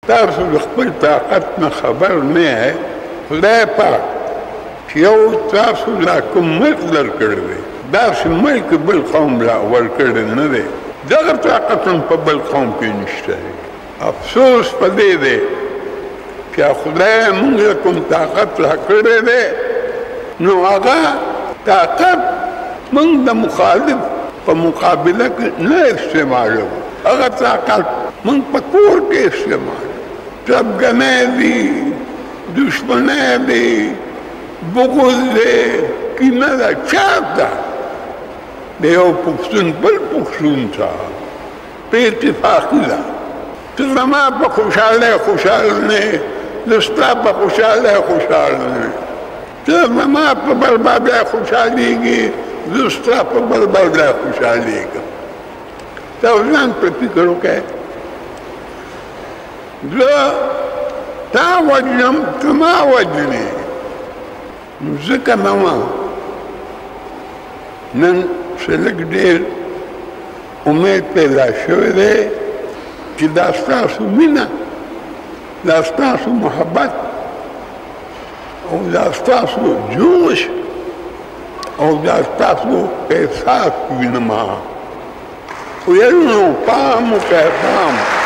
تاسو د خپل طاقت نه خبر نه یې خدای پاک چې یو تاسو لا کوم ملک درکړی دی داسې ملک بل قوم لا ورکړی نه دی دغه طاقت هم په بل قوم کې نشته دی افسوس په دې دی چې خدای موږ له کوم طاقت راکړی دی نو هغه طاقت موږ د مخالف په مقابله کې نه استعمالوو هغه طاقت موږ په کور کې استعمالوو تربګنۍ دي دشمنۍ دي بغض دی کینه ده چاپ ده د یو پښتون بل پښتون ته په اتفاقي ده ته زما په خوشحالۍ خوشحال نه زه ستا په خوشحالۍ خوشحال نه ته زما په بربادۍ خوشحالېږي زه ستا په بربادۍ خوشحالېږم ته ځان په فکر وکړې زه تا وجنم ته ما وجنې نو ځکه نه وه نن څه لږ ډېر امید پیدا شوی دی چې دا ستاسو مینه دا ستاسو محبت او دا ستاسو جوش او دا ستاسو احساس وینم خو یارونو پام وکړئ پام